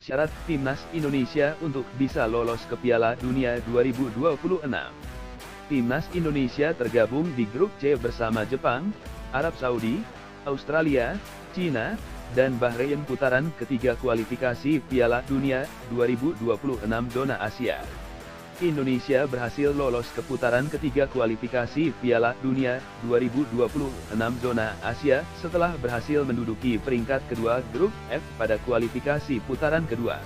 Syarat Timnas Indonesia untuk bisa lolos ke Piala Dunia 2026. Timnas Indonesia tergabung di grup C bersama Jepang, Arab Saudi, Australia, Cina, dan Bahrain putaran ketiga kualifikasi Piala Dunia 2026 zona Asia. Indonesia berhasil lolos ke putaran ketiga kualifikasi Piala Dunia 2026 zona Asia setelah berhasil menduduki peringkat kedua grup F pada kualifikasi putaran kedua.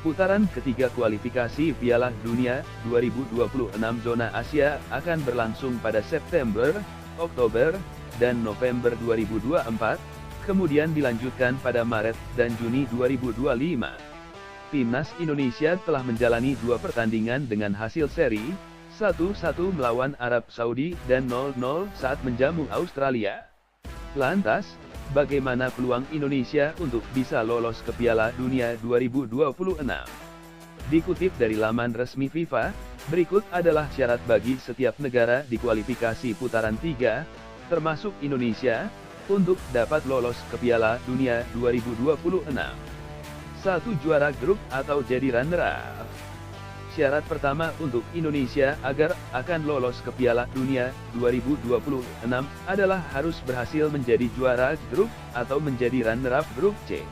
Putaran ketiga kualifikasi Piala Dunia 2026 zona Asia akan berlangsung pada September, Oktober, dan November 2024, kemudian dilanjutkan pada Maret dan Juni 2025. Timnas Indonesia telah menjalani 2 pertandingan dengan hasil seri 1-1 melawan Arab Saudi dan 0-0 saat menjamu Australia. Lantas, bagaimana peluang Indonesia untuk bisa lolos ke Piala Dunia 2026? Dikutip dari laman resmi FIFA, berikut adalah syarat bagi setiap negara di kualifikasi putaran 3, termasuk Indonesia, untuk dapat lolos ke Piala Dunia 2026. 1. Juara grup atau jadi runner-up. Syarat pertama untuk Indonesia agar akan lolos ke Piala Dunia 2026 adalah harus berhasil menjadi juara grup atau menjadi runner-up grup C.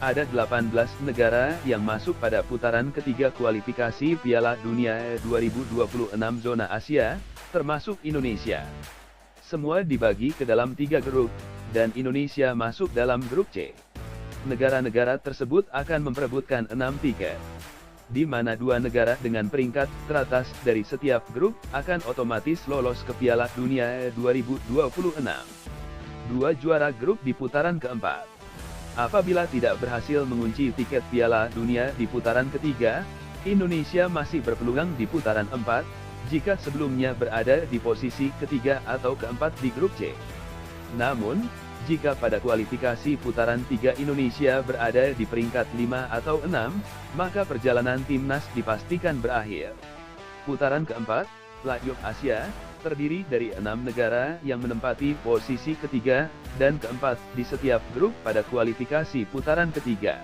Ada 18 negara yang masuk pada putaran ketiga kualifikasi Piala Dunia 2026 zona Asia, termasuk Indonesia. Semua dibagi ke dalam 3 grup, dan Indonesia masuk dalam grup C. Negara-negara tersebut akan memperebutkan 6 tiket, di mana 2 negara dengan peringkat teratas dari setiap grup akan otomatis lolos ke Piala Dunia 2026. 2 juara grup di putaran keempat. Apabila tidak berhasil mengunci tiket Piala Dunia di putaran ketiga, Indonesia masih berpeluang di putaran 4, jika sebelumnya berada di posisi ketiga atau keempat di grup C. Namun, jika pada kualifikasi putaran 3 Indonesia berada di peringkat 5 atau 6, maka perjalanan timnas dipastikan berakhir. Putaran keempat, Playoff Asia, terdiri dari 6 negara yang menempati posisi ketiga dan keempat di setiap grup pada kualifikasi putaran ketiga.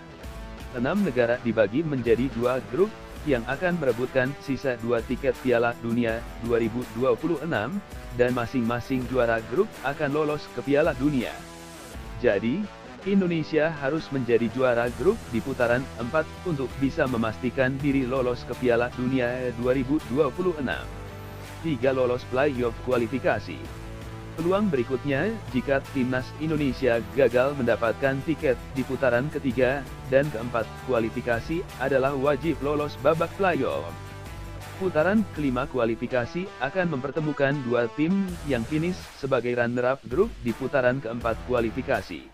6 negara dibagi menjadi 2 grup, yang akan merebutkan sisa 2 tiket Piala Dunia 2026, dan masing-masing juara grup akan lolos ke Piala Dunia. Jadi, Indonesia harus menjadi juara grup di putaran 4 untuk bisa memastikan diri lolos ke Piala Dunia 2026. 3. Lolos playoff kualifikasi. Peluang berikutnya, jika Timnas Indonesia gagal mendapatkan tiket di putaran ketiga dan keempat kualifikasi adalah wajib lolos babak playoff. Putaran kelima kualifikasi akan mempertemukan 2 tim yang finish sebagai runner-up grup di putaran keempat kualifikasi.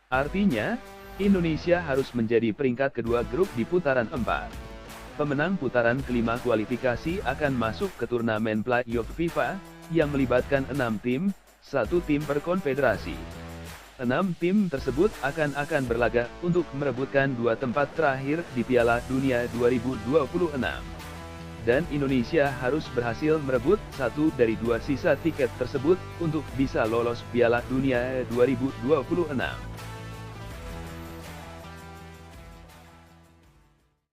Artinya, Indonesia harus menjadi peringkat kedua grup di putaran 4. Pemenang putaran kelima kualifikasi akan masuk ke turnamen playoff FIFA, yang melibatkan 6 tim, 1 tim per konfederasi. 6 tim tersebut akan berlaga untuk merebutkan 2 tempat terakhir di Piala Dunia 2026. Dan Indonesia harus berhasil merebut 1 dari 2 sisa tiket tersebut untuk bisa lolos Piala Dunia 2026.